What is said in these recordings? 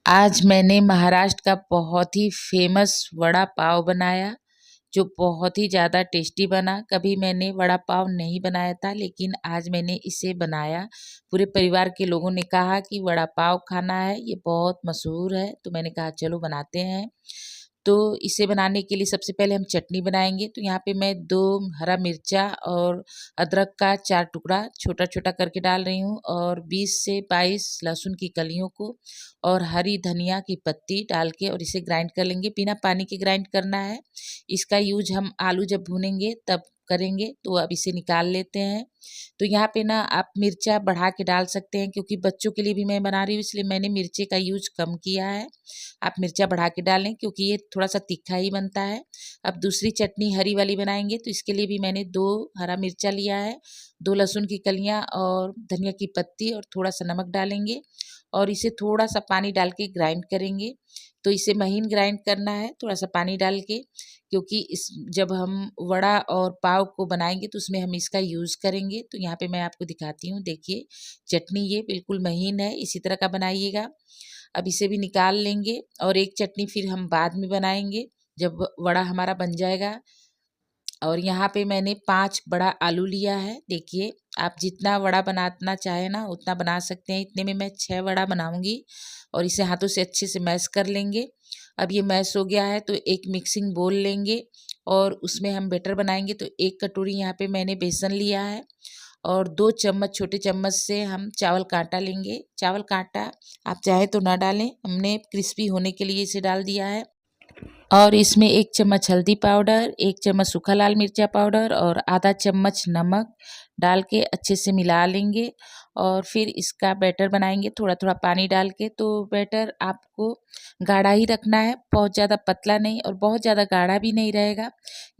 आज मैंने महाराष्ट्र का बहुत ही फ़ेमस वड़ा पाव बनाया, जो बहुत ही ज़्यादा टेस्टी बना। कभी मैंने वड़ा पाव नहीं बनाया था, लेकिन आज मैंने इसे बनाया। पूरे परिवार के लोगों ने कहा कि वड़ा पाव खाना है, ये बहुत मशहूर है, तो मैंने कहा चलो बनाते हैं। तो इसे बनाने के लिए सबसे पहले हम चटनी बनाएँगे। तो यहाँ पे मैं 2 हरा मिर्चा और अदरक का 4 टुकड़ा छोटा-छोटा करके डाल रही हूँ और 20 से 22 लहसुन की कलियों को और हरी धनिया की पत्ती डाल के और इसे ग्राइंड कर लेंगे। बिना पानी के ग्राइंड करना है। इसका यूज़ हम आलू जब भूनेंगे तब करेंगे। तो अब इसे निकाल लेते हैं। तो यहाँ पे ना आप मिर्चा बढ़ा के डाल सकते हैं, क्योंकि बच्चों के लिए भी मैं बना रही हूँ, इसलिए मैंने मिर्ची का यूज़ कम किया है। आप मिर्चा बढ़ा के डालें, क्योंकि ये थोड़ा-सा तीखा ही बनता है। अब दूसरी चटनी हरी वाली बनाएँगे, तो इसके लिए भी मैंने 2 हरा मिर्चा लिया है, 2 लहसुन की कलियाँ और धनिया की पत्ती और थोड़ा-सा नमक डालेंगे और इसे थोड़ा-सा पानी डाल के ग्राइंड करेंगे। तो इसे महीन ग्राइंड करना है, थोड़ा-सा पानी डाल के, क्योंकि इस जब हम वड़ा और पाव को बनाएँगे तो उसमें हम इसका यूज़ करेंगे। तो यहाँ पे मैं आपको दिखाती हूँ, देखिए चटनी ये बिल्कुल महीन है, इसी तरह का बनाइएगा। अब इसे भी निकाल लेंगे और एक चटनी फिर हम बाद में बनाएँगे, जब वड़ा हमारा बन जाएगा। और यहाँ पे मैंने 5 बड़ा आलू लिया है। देखिए, आप जितना वड़ा बनाना चाहें ना उतना बना सकते हैं। इतने में मैं 6 वड़ा बनाऊँगी और इसे हाथों से अच्छे से मैश कर लेंगे। अब ये मैश हो गया है तो एक मिक्सिंग बोल लेंगे और उसमें हम बैटर बनाएँगे। तो 1 कटोरी यहाँ पे मैंने बेसन लिया है और 2 चम्मच छोटे चम्मच से हम चावल का आटा लेंगे। चावल का आटा आप चाहें तो ना डालें, हमने क्रिस्पी होने के लिए इसे डाल दिया है। और इसमें 1 चम्मच हल्दी पाउडर, 1 चम्मच सूखा लाल मिर्चा पाउडर और आधा चम्मच नमक डाल के अच्छे से मिला लेंगे और फिर इसका बैटर बनाएँगे थोड़ा-थोड़ा पानी डाल के। तो बैटर आपको गाढ़ा ही रखना है, बहुत ज़्यादा पतला नहीं और बहुत ज़्यादा गाढ़ा भी नहीं रहेगा।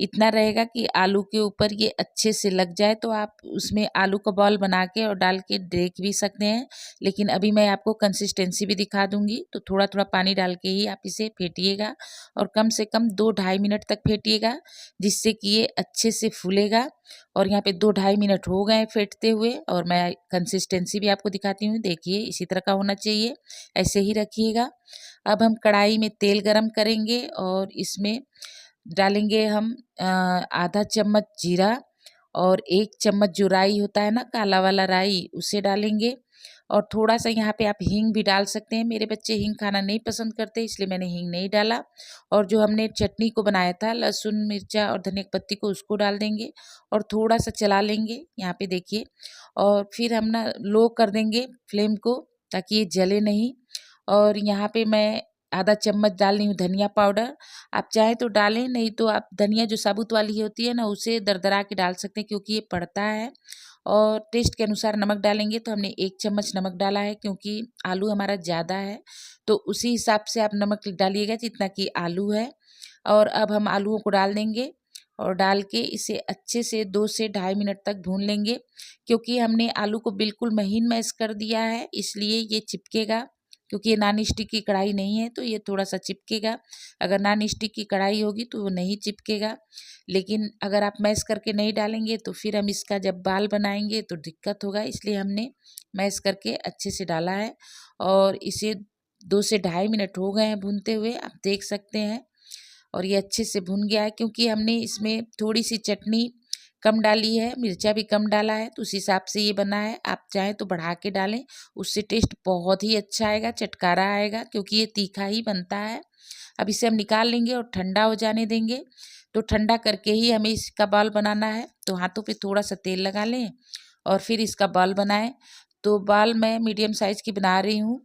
इतना रहेगा कि आलू के ऊपर ये अच्छे से लग जाए, तो आप उसमें आलू का बॉल बना के और डाल के देख भी सकते हैं। लेकिन अभी मैं आपको कंसिस्टेंसी भी दिखा दूँगी, तो थोड़ा-थोड़ा पानी डाल के ही आप इसे फेंटिएगा और कम से कम 2 ढाई मिनट तक फेंटिएगा, जिससे कि ये अच्छे से फूलेगा। और यहाँ पे 2 ढाई मिनट हो गए फेंटते हुए और मैं कंसिस्टेंसी भी आपको दिखाती हूँ। देखिए इसी तरह का होना चाहिए, ऐसे ही रखिएगा। अब हम कढ़ाई में तेल गरम करेंगे और इसमें डालेंगे हम आधा चम्मच जीरा और 1 चम्मच जो राई होता है ना, काला वाला राई, उसे डालेंगे और थोड़ा-सा यहाँ पे आप हींग भी डाल सकते हैं। मेरे बच्चे हींग खाना नहीं पसंद करते, इसलिए मैंने हींग नहीं डाला। और जो हमने चटनी को बनाया था लहसुन, मिर्चा और धनिया की पत्ती को, उसको डाल देंगे और थोड़ा-सा चला लेंगे, यहाँ पे देखिए। और फिर हम ना लो कर देंगे फ्लेम को, ताकि ये जले नहीं। और यहाँ पे मैं आधा चम्मच डाल रही हूँ धनिया पाउडर। आप चाहें तो डालें, नहीं तो आप धनिया जो साबुत वाली होती है ना, उसे दरदरा के डाल सकते हैं, क्योंकि ये पड़ता है। और टेस्ट के अनुसार नमक डालेंगे, तो हमने 1 चम्मच नमक डाला है, क्योंकि आलू हमारा ज़्यादा है। तो उसी हिसाब से आप नमक डालिएगा जितना कि आलू है। और अब हम आलूओं को डाल देंगे और डाल के इसे अच्छे से 2 से ढाई मिनट तक भून लेंगे, क्योंकि हमने आलू को बिल्कुल महीन मैश कर दिया है, इसलिए ये चिपकेगा। क्योंकि ये नॉन स्टिक की कढ़ाई नहीं है, तो ये थोड़ा-सा चिपकेगा। अगर नॉन स्टिक की कढ़ाई होगी तो वो नहीं चिपकेगा। लेकिन अगर आप मैश करके नहीं डालेंगे तो फिर हम इसका जब बाल बनाएँगे तो दिक्कत होगा, इसलिए हमने मैश करके अच्छे से डाला है। और इसे 2 से ढाई मिनट हो गए हैं भूनते हुए, आप देख सकते हैं। और ये अच्छे से भुन गया है, क्योंकि हमने इसमें थोड़ी-सी चटनी कम डाली है, मिर्चा भी कम डाला है, तो उस हिसाब से ये बना है। आप चाहें तो बढ़ा के डालें, उससे टेस्ट बहुत ही अच्छा आएगा, चटकारा आएगा, क्योंकि ये तीखा ही बनता है। अब इसे हम निकाल लेंगे और ठंडा हो जाने देंगे। तो ठंडा करके ही हमें इसका बॉल बनाना है। तो हाथों पे थोड़ा-सा तेल लगा लें और फिर इसका बॉल बनाएँ। तो बॉल मैं मीडियम साइज़ की बना रही हूँ।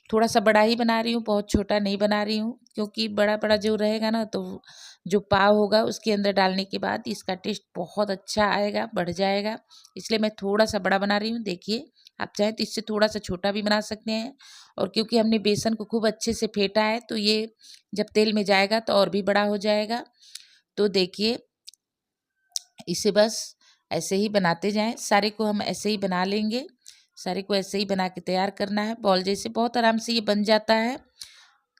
थोड़ा-सा बड़ा ही बना रही हूँ, बहुत छोटा नहीं बना रही हूँ, क्योंकि बड़ा-बड़ा जो रहेगा ना, तो जो पाव होगा उसके अंदर डालने के बाद इसका टेस्ट बहुत अच्छा आएगा, बढ़ जाएगा। इसलिए मैं थोड़ा-सा बड़ा बना रही हूँ। देखिए, आप चाहें तो इससे थोड़ा-सा छोटा भी बना सकते हैं। और क्योंकि हमने बेसन को खूब अच्छे से फेंटा है, तो ये जब तेल में जाएगा तो और भी बड़ा हो जाएगा। तो देखिए, इसे बस ऐसे ही बनाते जाएँ, सारे को हम ऐसे ही बना लेंगे। सारे को ऐसे ही बना के तैयार करना है, बॉल जैसे बहुत आराम से ये बन जाता है।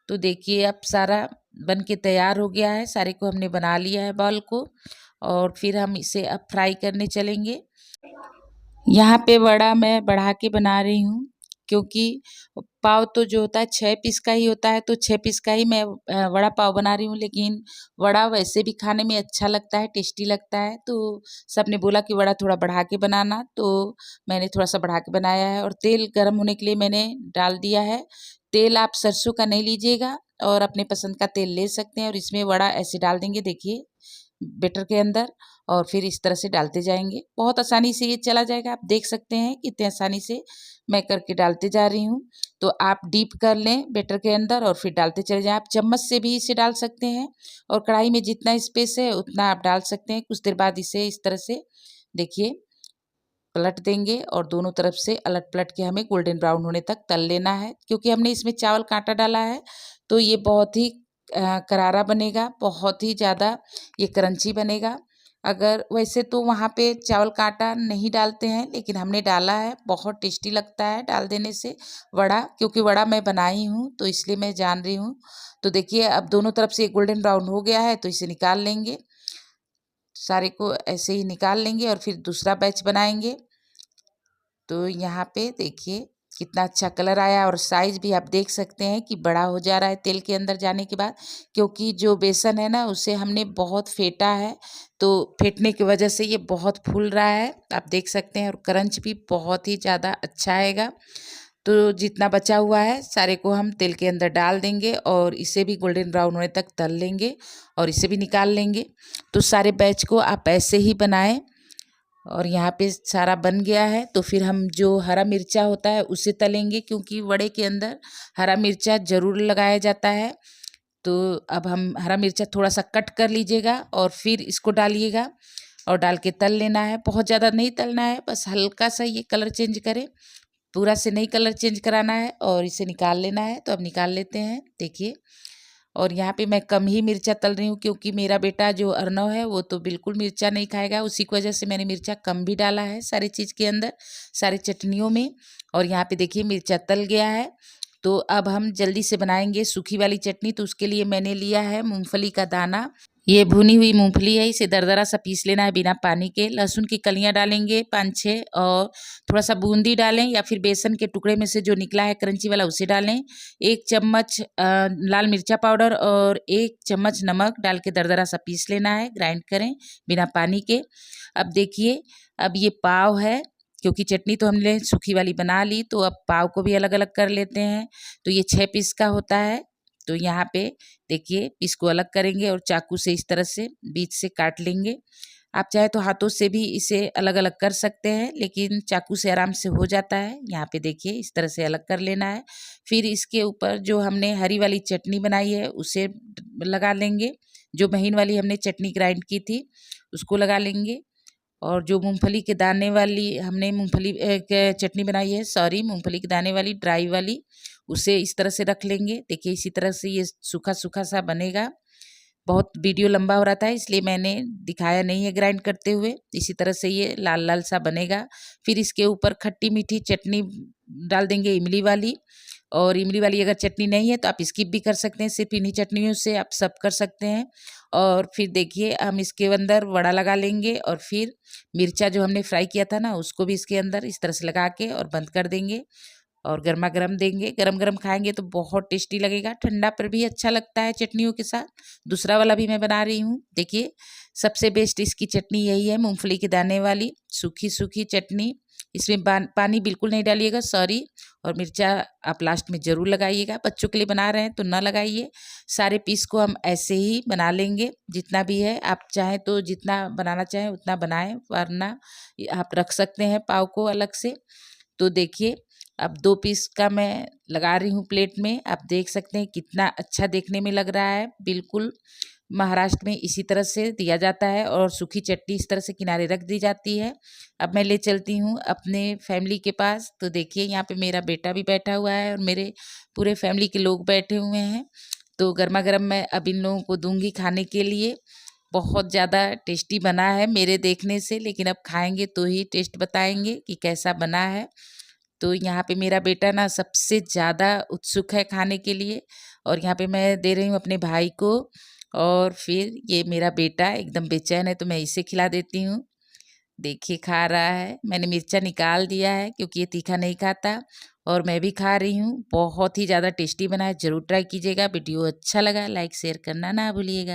तो देखिए अब सारा बन के तैयार हो गया है, सारे को हमने बना लिया है बॉल को। और फिर हम इसे अब फ्राई करने चलेंगे। यहाँ पे वड़ा मैं बढ़ा के बना रही हूँ। क्योंकि पाव तो जो होता है 6 पीस का ही होता है, तो 6 पीस का ही मैं वड़ा पाव बना रही हूँ। लेकिन वड़ा वैसे भी खाने में अच्छा लगता है, टेस्टी लगता है, तो सबने बोला कि वड़ा थोड़ा बढ़ा के बनाना, तो मैंने थोड़ा-सा बढ़ा के बनाया है। और तेल गरम होने के लिए मैंने डाल दिया है। तेल आप सरसों का नहीं लीजिएगा और अपने पसंद का तेल ले सकते हैं, और इसमें वड़ा ऐसे डाल देंगे, देखिए बैटर के अंदर, और फिर इस तरह से डालते जाएंगे। बहुत आसानी से ये चला जाएगा, आप देख सकते हैं कितने आसानी से मैं करके डालते जा रही हूँ। तो आप डीप कर लें बैटर के अंदर और फिर डालते चले जाएं। आप चम्मच से भी इसे डाल सकते हैं, और कढ़ाई में जितना स्पेस है उतना आप डाल सकते हैं। कुछ देर बाद इसे इस तरह से देखिए पलट देंगे, और दोनों तरफ से अलट पलट के हमें गोल्डन ब्राउन होने तक तल लेना है। क्योंकि हमने इसमें चावल का आटा डाला है, तो ये बहुत ही करारा बनेगा, बहुत ही ज़्यादा ये क्रंची बनेगा। अगर वैसे तो वहाँ पे चावल का आटा नहीं डालते हैं, लेकिन हमने डाला है, बहुत टेस्टी लगता है डाल देने से वड़ा। क्योंकि वड़ा मैं बनाई हूँ, तो इसलिए मैं जान रही हूँ। तो देखिए अब दोनों तरफ से गोल्डन ब्राउन हो गया है, तो इसे निकाल लेंगे। सारे को ऐसे ही निकाल लेंगे और फिर दूसरा बैच बनाएंगे। तो यहाँ पे देखिए कितना अच्छा कलर आया, और साइज़ भी आप देख सकते हैं कि बड़ा हो जा रहा है तेल के अंदर जाने के बाद। क्योंकि जो बेसन है ना, उसे हमने बहुत फेंटा है, तो फेंटने की वजह से ये बहुत फूल रहा है, आप देख सकते हैं। और क्रंच भी बहुत ही ज़्यादा अच्छा आएगा। तो जितना बचा हुआ है सारे को हम तेल के अंदर डाल देंगे, और इसे भी गोल्डन ब्राउन होने तक तल लेंगे, और इसे भी निकाल लेंगे। तो सारे बैच को आप ऐसे ही बनाएं। और यहाँ पे सारा बन गया है, तो फिर हम जो हरा मिर्चा होता है उसे तलेंगे, क्योंकि वड़े के अंदर हरा मिर्चा ज़रूर लगाया जाता है। तो अब हम हरा मिर्चा थोड़ा सा कट कर लीजिएगा और फिर इसको डालिएगा, और डाल के तल लेना है। बहुत ज़्यादा नहीं तलना है, बस हल्का सा ये कलर चेंज करे, पूरा से नहीं कलर चेंज कराना है। और इसे निकाल लेना है, तो अब निकाल लेते हैं, देखिए। और यहाँ पे मैं कम ही मिर्चा तल रही हूँ, क्योंकि मेरा बेटा जो अर्नव है वो तो बिल्कुल मिर्चा नहीं खाएगा। उसी की वजह से मैंने मिर्चा कम भी डाला है सारी चीज़ के अंदर, सारी चटनियों में। और यहाँ पे देखिए मिर्चा तल गया है। तो अब हम जल्दी से बनाएंगे सूखी वाली चटनी। तो उसके लिए मैंने लिया है मूंगफली का दाना। ये भुनी हुई मूंगफली है, इसे दरदरा सा पीस लेना है बिना पानी के। लहसुन की कलियां डालेंगे 5-6, और थोड़ा सा बूंदी डालें, या फिर बेसन के टुकड़े में से जो निकला है क्रंची वाला उसे डालें। 1 चम्मच लाल मिर्चा पाउडर और 1 चम्मच नमक डाल के दरदरा सा पीस लेना है, ग्राइंड करें बिना पानी के। अब देखिए, अब ये पाव है, क्योंकि चटनी तो हमने सूखी वाली बना ली, तो अब पाव को भी अलग अलग कर लेते हैं। तो ये 6 पीस का होता है। तो यहाँ पे देखिए इसको अलग करेंगे, और चाकू से इस तरह से बीच से काट लेंगे। आप चाहे तो हाथों से भी इसे अलग अलग कर सकते हैं, लेकिन चाकू से आराम से हो जाता है। यहाँ पे देखिए इस तरह से अलग कर लेना है। फिर इसके ऊपर जो हमने हरी वाली चटनी बनाई है उसे लगा लेंगे। जो महीन वाली हमने चटनी ग्राइंड की थी उसको लगा लेंगे। और जो मूंगफली के दाने वाली हमने मूंगफली चटनी बनाई है, सॉरी, मूंगफली के दाने वाली ड्राई वाली, उसे इस तरह से रख लेंगे। देखिए इसी तरह से ये सूखा सूखा सा बनेगा। बहुत वीडियो लंबा हो रहा था, इसलिए मैंने दिखाया नहीं है ग्राइंड करते हुए। इसी तरह से ये लाल लाल सा बनेगा। फिर इसके ऊपर खट्टी मीठी चटनी डाल देंगे, इमली वाली। और इमली वाली अगर चटनी नहीं है तो आप स्किप भी कर सकते हैं, सिर्फ इन्हीं चटनियों से आप सब कर सकते हैं। और फिर देखिए हम इसके अंदर वड़ा लगा लेंगे, और फिर मिर्चा जो हमने फ्राई किया था ना उसको भी इसके अंदर इस तरह से लगा के और बंद कर देंगे, और गर्मा गर्म देंगे। गरम गरम खाएंगे तो बहुत टेस्टी लगेगा, ठंडा पर भी अच्छा लगता है चटनियों के साथ। दूसरा वाला भी मैं बना रही हूँ, देखिए। सबसे बेस्ट इसकी चटनी यही है, मूंगफली के दाने वाली सूखी सूखी चटनी। इसमें पानी बिल्कुल नहीं डालिएगा, सॉरी। और मिर्चा आप लास्ट में ज़रूर लगाइएगा। बच्चों के लिए बना रहे हैं तो ना लगाइए। सारे पीस को हम ऐसे ही बना लेंगे, जितना भी है। आप चाहें तो जितना बनाना चाहें उतना बनाएं, वरना आप रख सकते हैं पाव को अलग से। तो देखिए अब 2 पीस का मैं लगा रही हूँ प्लेट में। आप देख सकते हैं कितना अच्छा देखने में लग रहा है। बिल्कुल महाराष्ट्र में इसी तरह से दिया जाता है, और सूखी चटनी इस तरह से किनारे रख दी जाती है। अब मैं ले चलती हूँ अपने फैमिली के पास। तो देखिए यहाँ पे मेरा बेटा भी बैठा हुआ है, और मेरे पूरे फैमिली के लोग बैठे हुए हैं। तो गर्मा गर्म मैं अब इन लोगों को दूंगी खाने के लिए। बहुत ज़्यादा टेस्टी बना है मेरे देखने से, लेकिन अब खाएंगे तो ही टेस्ट बताएंगे कि कैसा बना है। तो यहाँ पे मेरा बेटा ना सबसे ज़्यादा उत्सुक है खाने के लिए, और यहाँ पे मैं दे रही हूँ अपने भाई को। और फिर ये मेरा बेटा एकदम बेचैन है, तो मैं इसे खिला देती हूँ। देखिए खा रहा है। मैंने मिर्चा निकाल दिया है क्योंकि ये तीखा नहीं खाता। और मैं भी खा रही हूँ। बहुत ही ज़्यादा टेस्टी बना है, ज़रूर ट्राई कीजिएगा। वीडियो अच्छा लगा लाइक शेयर करना ना भूलिएगा।